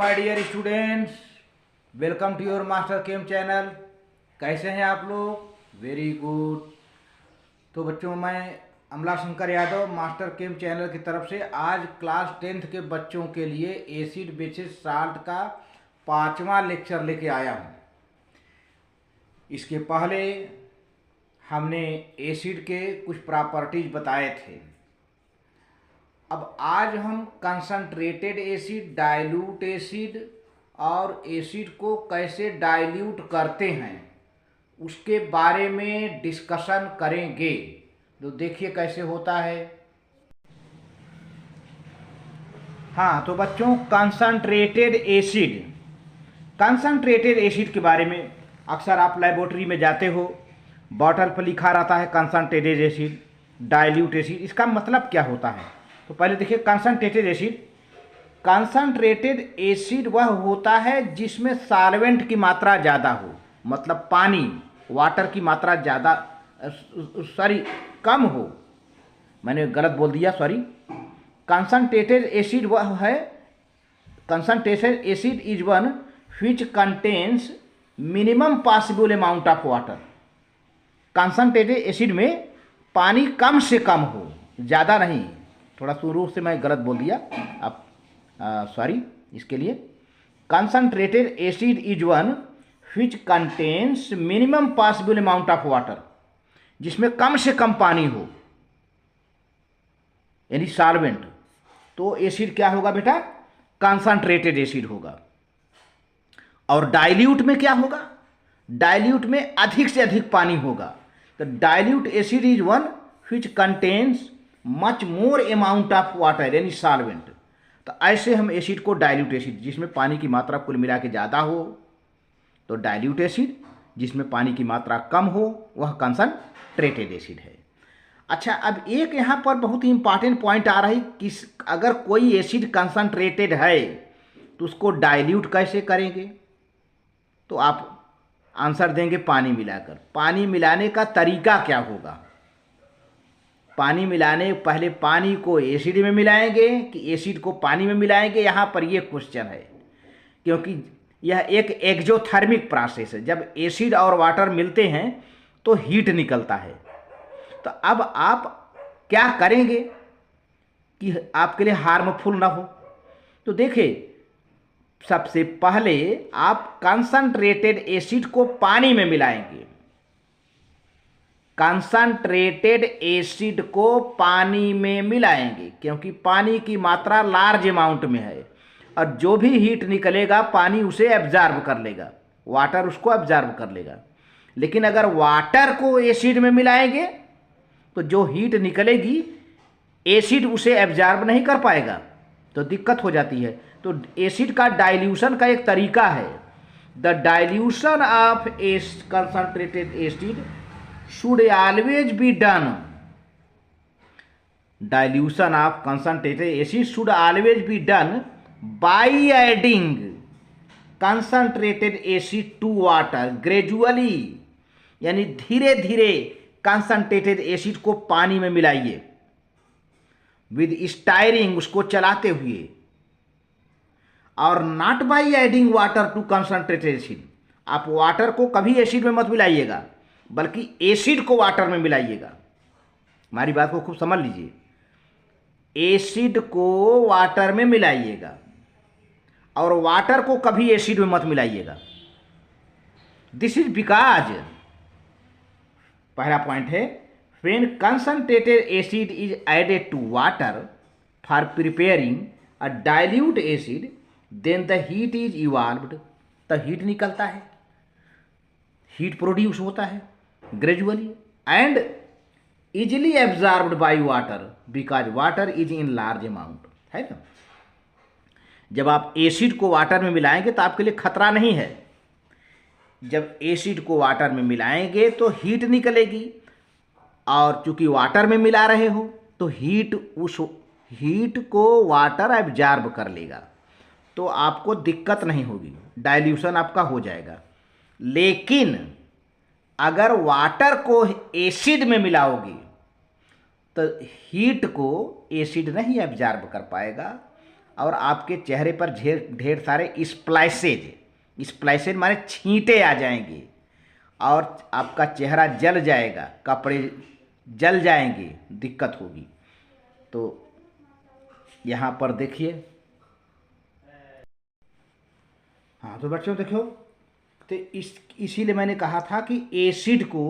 My dear students, welcome to your master chem channel. कैसे हैं आप लोग? Very good. तो बच्चों, मैं Amla Shankar Yadav master chem channel की तरफ से आज क्लास 10th के बच्चों के लिए एसिड बेसिस साल्ट का 5वां लेक्चर लेके आया हूँ। इसके पहले हमने एसिड के कुछ प्रॉपर्टीज बताए थे। अब आज हम कंसंट्रेटेड एसिड, डाइल्यूट एसिड और एसिड को कैसे डाइल्यूट करते हैं उसके बारे में डिस्कशन करेंगे। तो देखिए कैसे होता है। हाँ, तो बच्चों, कंसंट्रेटेड एसिड के बारे में अक्सर आप लेबोरेटरी में जाते हो, बॉटल पर लिखा रहता है कंसंट्रेटेड एसिड, डाइल्यूट एसिड। इसका मतलब क्या होता है? तो पहले देखिए, कंसंट्रेटेड एसिड वह होता है जिसमें सॉल्वेंट की मात्रा ज़्यादा हो, मतलब पानी, वाटर की मात्रा ज़्यादा, कम हो। मैंने गलत बोल दिया, सॉरी। कंसंट्रेटेड एसिड वह है, concentrated acid is one which contains minimum possible amount of water। Concentrated acid में पानी कम से कम हो, ज़्यादा नहीं। थोड़ा शुरू से मैं गलत बोल दिया, अब सॉरी इसके लिए। Concentrated acid is one which contains minimum possible amount of water, जिसमें कम से कम पानी हो, यानी सॉल्वेंट। तो एसिड क्या होगा बेटा? कंसंट्रेटेड एसिड होगा। और डाइल्यूट में क्या होगा? डाइल्यूट में अधिक से अधिक पानी होगा। तो dilute acid is one which contains much more amount of water, यानी सॉल्वेंट। तो ऐसे हम एसिड को डाइल्यूट एसिड, जिसमें पानी की मात्रा कुल मिला के ज़्यादा हो तो डाइल्यूट एसिड, जिसमें पानी की मात्रा कम हो वह कंसंट्रेटेड एसिड है। अच्छा, अब एक यहाँ पर बहुत ही इंपॉर्टेंट पॉइंट आ रहा है कि अगर कोई एसिड कंसंट्रेटेड है तो उसको डाइल्यूट कैसे करेंगे? तो आप आंसर देंगे पानी मिलाकर। पानी मिलाने का तरीका क्या होगा? पानी मिलाने, पहले पानी को एसिड में मिलाएंगे कि एसिड को पानी में मिलाएंगे? यहाँ पर ये क्वेश्चन है, क्योंकि यह एक एक्जोथर्मिक प्रोसेस है। जब एसिड और वाटर मिलते हैं तो हीट निकलता है। तो अब आप क्या करेंगे कि आपके लिए हार्मफुल ना हो? तो देखिए, सबसे पहले आप कंसंट्रेटेड एसिड को पानी में मिलाएंगे। कंसंट्रेटेड एसिड को पानी में मिलाएंगे क्योंकि पानी की मात्रा लार्ज अमाउंट में है, और जो भी हीट निकलेगा पानी उसे एब्जॉर्ब कर लेगा, वाटर उसको एब्जॉर्ब कर लेगा। लेकिन अगर वाटर को एसिड में मिलाएंगे तो जो हीट निकलेगी एसिड उसे एब्जॉर्ब नहीं कर पाएगा, तो दिक्कत हो जाती है। तो एसिड का डाइल्यूशन का एक तरीका है। The dilution of concentrated acid should always be done, dilution of concentrated acid should always be done by adding concentrated acid to water gradually, यानी धीरे धीरे कंसंट्रेटेड एसिड को पानी में मिलाइए, विद स्टायरिंग, उसको चलाते हुए, और not by adding water to concentrated acid. आप वाटर को कभी एसिड में मत मिलाइएगा, बल्कि एसिड को वाटर में मिलाइएगा। हमारी बात को खूब समझ लीजिए, एसिड को वाटर में मिलाइएगा और वाटर को कभी एसिड में मत मिलाइएगा। दिस इज बिकॉज, पहला पॉइंट है, when concentrated acid is added to water for preparing a dilute acid, then the heat is evolved। तो हीट निकलता है, हीट प्रोड्यूस होता है gradually and easily absorbed by water because water is in large amount, है ना। जब आप acid को वाटर में मिलाएंगे तो आपके लिए खतरा नहीं है। जब एसिड को वाटर में मिलाएंगे तो हीट निकलेगी, और चूंकि वाटर में मिला रहे हो तो हीट, उस हीट को वाटर एब्जॉर्ब कर लेगा, तो आपको दिक्कत नहीं होगी, डाइल्यूशन आपका हो जाएगा। लेकिन अगर वाटर को एसिड में मिलाओगे तो हीट को एसिड नहीं एब्जॉर्ब कर पाएगा और आपके चेहरे पर ढेर ढेर सारे स्प्लैशेज माने छींटे आ जाएंगे और आपका चेहरा जल जाएगा, कपड़े जल जाएंगे, दिक्कत होगी। तो यहाँ पर देखिए, हाँ तो बच्चों देखो, तो इसीलिए मैंने कहा था कि एसिड को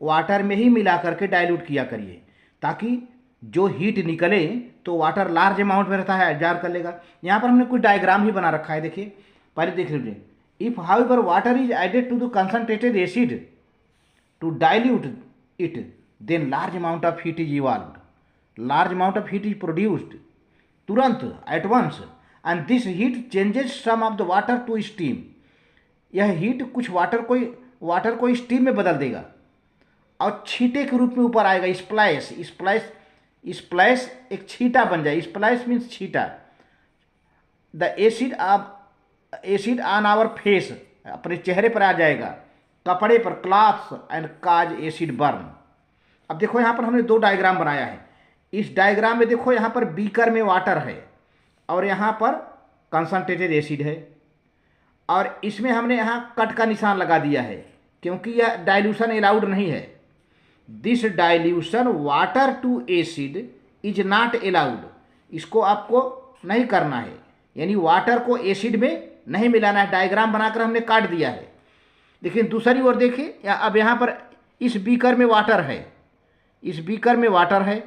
वाटर में ही मिला करके डाइल्यूट किया करिए, ताकि जो हीट निकले तो वाटर लार्ज अमाउंट में रहता है, एब्जॉर्ब कर लेगा। यहाँ पर हमने कुछ डायग्राम ही बना रखा है, देखिए पहले देख लीजिए। If however water is added to the concentrated acid to dilute it, then large amount of heat is evolved, large amount of heat is produced तुरंत at once, and this heat changes some of the water to steam. यह heat कुछ water को steam में बदल देगा और छींटे के रूप में ऊपर आएगा। स्प्लैश एक छींटा बन जाए, स्प्लैश मीन्स छींटा। The acid on our face, अपने चेहरे पर आ जाएगा, कपड़े पर, clothes, and cause acid burn. अब देखो यहाँ पर हमने दो डायग्राम बनाया है। इस डायग्राम में देखो, यहाँ पर बीकर में वाटर है और यहाँ पर कंसंट्रेटेड एसिड है, और इसमें हमने यहाँ कट का निशान लगा दिया है क्योंकि यह डाइल्यूशन अलाउड नहीं है। This dilution water to acid is not allowed, इसको आपको नहीं करना है, यानी वाटर को एसिड में नहीं मिलाना है। डायग्राम बनाकर हमने काट दिया है। लेकिन दूसरी ओर देखिए, अब यहाँ पर इस बीकर में वाटर है, इस बीकर में वाटर है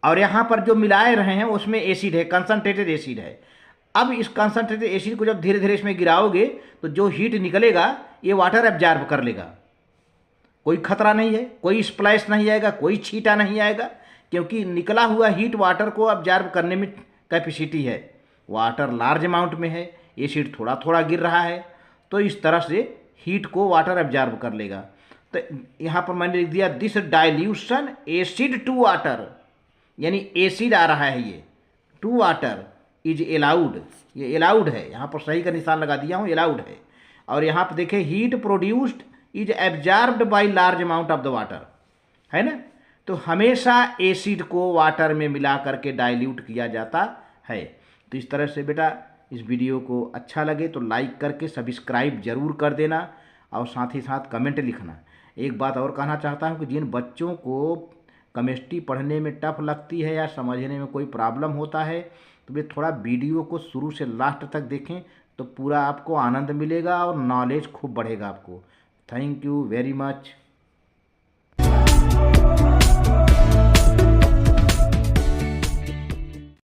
और यहाँ पर जो मिलाए रहे हैं उसमें एसिड है, कंसंट्रेटेड एसिड है। अब इस कंसंट्रेटेड एसिड को जब धीरे धीरे इसमें गिराओगे तो जो हीट निकलेगा ये वाटर एब्जॉर्ब कर लेगा, कोई खतरा नहीं है, कोई स्प्लैश नहीं आएगा, कोई छींटा नहीं आएगा, क्योंकि निकला हुआ हीट वाटर को एब्जॉर्ब करने में कैपेसिटी है। वाटर लार्ज अमाउंट में है, एसिड थोड़ा थोड़ा गिर रहा है, तो इस तरह से हीट को वाटर एब्जॉर्ब कर लेगा। तो यहाँ पर मैंने लिख दिया this dilution acid to water, यानी एसिड आ रहा है ये, टू वाटर इज अलाउड, ये अलाउड है, यहाँ पर सही का निशान लगा दिया हूँ, अलाउड है। और यहाँ पर देखें, heat produced is absorbed by large amount of the water, है ना। तो हमेशा एसिड को वाटर में मिला करके डाइल्यूट किया जाता है। तो इस तरह से बेटा, इस वीडियो को अच्छा लगे तो लाइक करके सब्सक्राइब जरूर कर देना और साथ ही साथ कमेंट लिखना। एक बात और कहना चाहता हूँ कि जिन बच्चों को केमिस्ट्री पढ़ने में टफ लगती है या समझने में कोई प्रॉब्लम होता है, तो वे थोड़ा वीडियो को शुरू से लास्ट तक देखें, तो पूरा आपको आनंद मिलेगा और नॉलेज खूब बढ़ेगा आपको। Thank you very much.